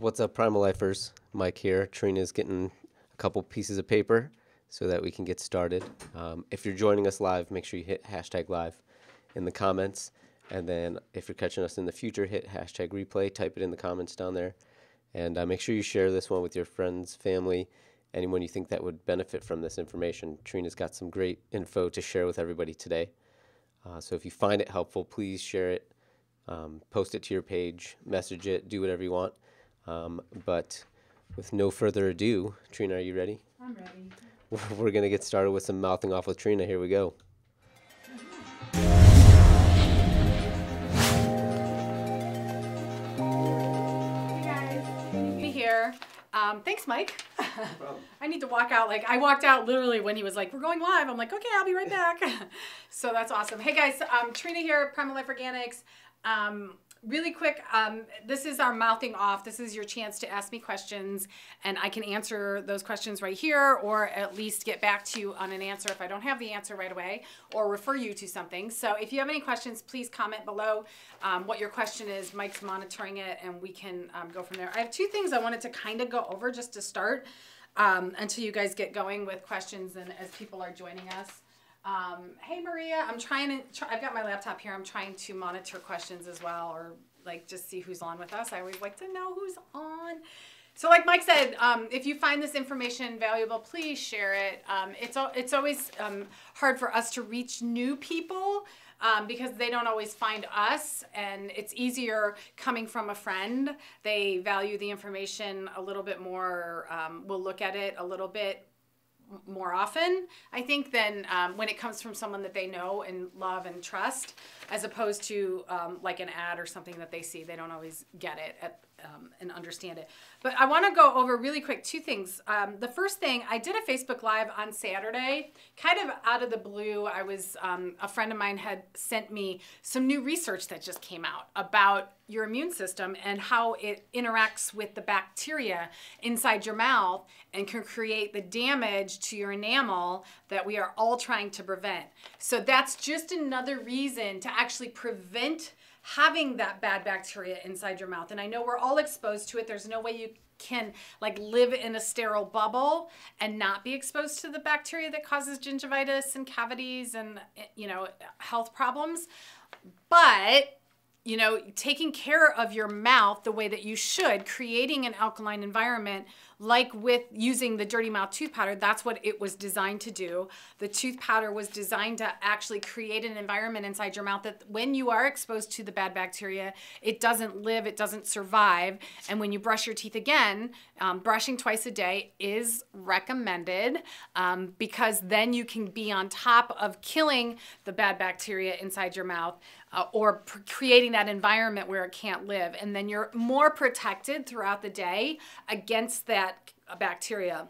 What's up, Primal Lifers? Mike here. Trina's getting a couple pieces of paper so that we can get started. If you're joining us live, make sure you hit hashtag live in the comments. And then if you're catching us in the future, hit hashtag replay, type it in the comments down there. And make sure you share this one with your friends, family, anyone you think that would benefit from this information. Trina's got some great info to share with everybody today. So if you find it helpful, please share it, post it to your page, message it, do whatever you want. But with no further ado, Trina, are you ready? I'm ready. We're going to get started with some mouthing off with Trina. Here we go. Hey guys, me here. Thanks, Mike. No problem. I need to walk out. I walked out literally when he was like, "We're going live." I'm like, "Okay, I'll be right back." So that's awesome. Hey guys, Trina here, Primal Life Organics. Really quick, this is our mouthing off. This is your chance to ask me questions, and I can answer those questions right here, or at least get back to you on an answer if I don't have the answer right away, or refer you to something. So if you have any questions, please comment below what your question is. Mike's monitoring it, and we can go from there. I have two things I wanted to kind of go over just to start until you guys get going with questions and as people are joining us. Hey Maria, I've got my laptop here. I'm trying to monitor questions as well, or just see who's on with us. I always like to know who's on. So like Mike said, if you find this information valuable, please share it. It's always hard for us to reach new people because they don't always find us, and it's easier coming from a friend. They value the information a little bit more, will look at it a little bit more often, I think, than when it comes from someone that they know and love and trust, as opposed to like an ad or something that they see. They don't always get it and understand it. But I want to go over really quick two things. The first thing, I did a Facebook Live on Saturday, kind of out of the blue. I was a friend of mine had sent me some new research that just came out about your immune system and how it interacts with the bacteria inside your mouth and can create the damage to your enamel that we are all trying to prevent. So that's just another reason to actually prevent having that bad bacteria inside your mouth. And I know we're all exposed to it. There's no way you can live in a sterile bubble and not be exposed to the bacteria that causes gingivitis and cavities and, health problems. But taking care of your mouth the way that you should, creating an alkaline environment, like with using the Dirty Mouth tooth powder, that's what it was designed to do. The tooth powder was designed to actually create an environment inside your mouth that when you are exposed to the bad bacteria, it doesn't live, it doesn't survive. And when you brush your teeth again, brushing twice a day is recommended because then you can be on top of killing the bad bacteria inside your mouth. Or creating that environment where it can't live. And then you're more protected throughout the day against that bacteria.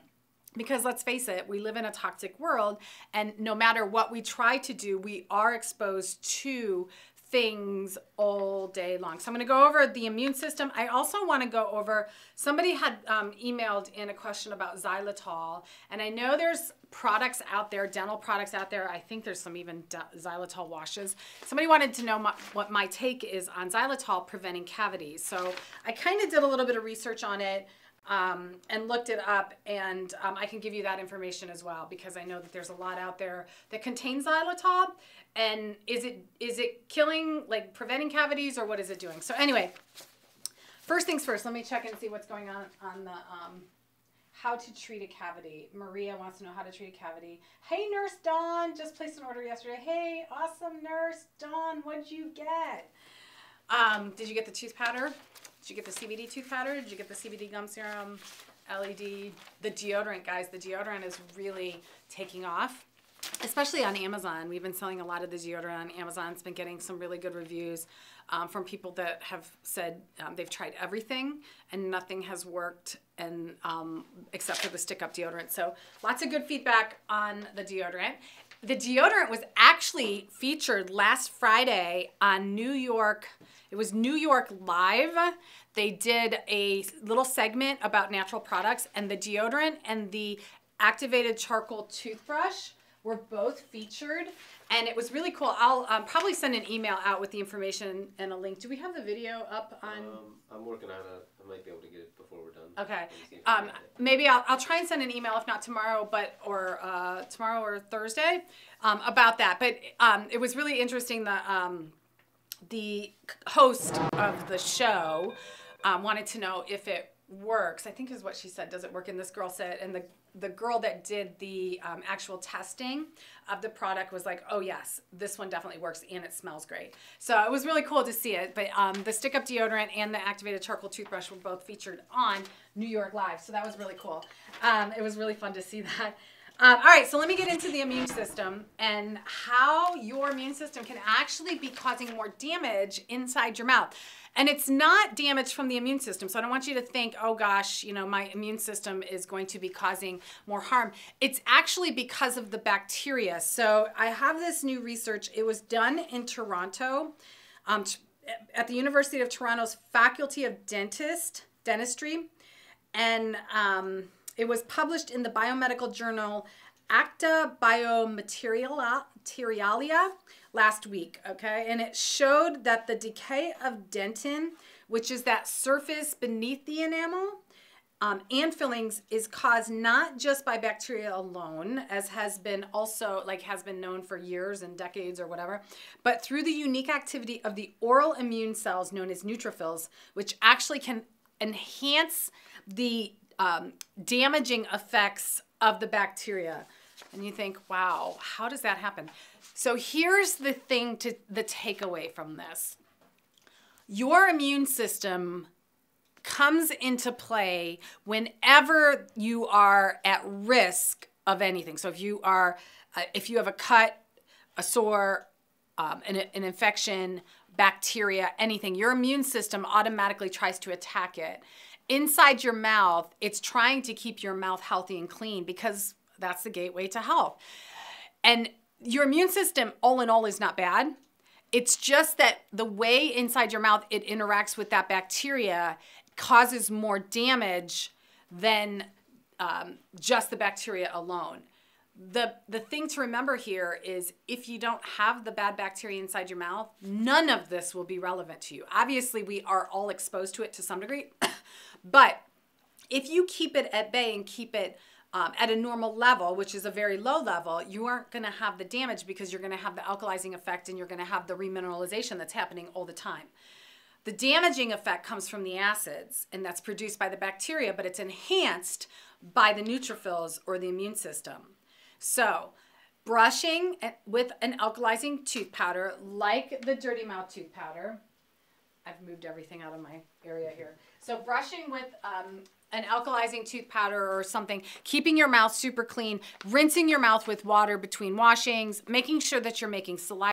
Because let's face it, we live in a toxic world, and no matter what we try to do, we are exposed to things all day long. So I'm going to go over the immune system. I also want to go over, somebody had emailed in a question about xylitol, and I know there's products out there, dental products out there. I think there's some even xylitol washes. Somebody wanted to know what my take is on xylitol preventing cavities. So I kind of did a little bit of research on it and looked it up, and I can give you that information as well, because I know that there's a lot out there that contains xylitol. And is it killing, preventing cavities, or what is it doing? So anyway, first things first, let me check and see what's going on the how to treat a cavity. Maria wants to know how to treat a cavity. Hey, Nurse Dawn, just placed an order yesterday. Hey, awesome Nurse Dawn, what'd you get? Did you get the tooth powder? Did you get the CBD tooth powder? Did you get the CBD gum serum, LED? The deodorant, guys, the deodorant is really taking off, especially on Amazon. We've been selling a lot of the deodorant on Amazon. It's been getting some really good reviews from people that have said they've tried everything and nothing has worked, and except for the stick-up deodorant. So lots of good feedback on the deodorant. The deodorant was actually featured last Friday on New York. It was New York Live. They did a little segment about natural products, and the deodorant and the activated charcoal toothbrush were both featured, and it was really cool. I'll probably send an email out with the information and a link. Do we have the video up on? I'm working on it. I might be able to get it before Okay. see if I can get it. Maybe I'll try and send an email, if not tomorrow, or tomorrow or Thursday, about that. But it was really interesting that the host of the show wanted to know if it works. I think is what she said. Does it work? And this girl said, and the girl that did the actual testing of the product was like, oh yes, this one definitely works and it smells great. So it was really cool to see it. But the stick up deodorant and the activated charcoal toothbrush were both featured on New York Live. So that was really cool. It was really fun to see that. All right, so let me get into the immune system and how your immune system can actually be causing more damage inside your mouth. And it's not damage from the immune system. So I don't want you to think, oh gosh, you know, my immune system is going to be causing more harm. It's actually because of the bacteria. So I have this new research. It was done in Toronto at the University of Toronto's Faculty of Dentistry. And it was published in the biomedical journal Acta Biomaterialia last week, okay? And it showed that the decay of dentin, which is that surface beneath the enamel, and fillings is caused not just by bacteria alone, as has been known for years and decades or whatever, but through the unique activity of the oral immune cells known as neutrophils, which actually can enhance the damaging effects of the bacteria. And you think, wow, how does that happen? So here's the thing, the takeaway from this. Your immune system comes into play whenever you are at risk of anything. So if you have a cut, a sore, an infection, bacteria, anything, your immune system automatically tries to attack it. Inside your mouth, it's trying to keep your mouth healthy and clean because that's the gateway to health. And your immune system, all in all, is not bad. It's just that the way inside your mouth it interacts with that bacteria causes more damage than just the bacteria alone. The thing to remember here is if you don't have the bad bacteria inside your mouth, none of this will be relevant to you. Obviously, we are all exposed to it to some degree, but if you keep it at bay and keep it at a normal level, which is a very low level, you aren't going to have the damage because you're going to have the alkalizing effect and you're going to have the remineralization that's happening all the time. The damaging effect comes from the acids, and that's produced by the bacteria, but it's enhanced by the neutrophils or the immune system. So brushing with an alkalizing tooth powder, like the Dirty Mouth tooth powder. I've moved everything out of my area here. So brushing with an alkalizing tooth powder or something, keeping your mouth super clean, rinsing your mouth with water between washings, making sure that you're making saliva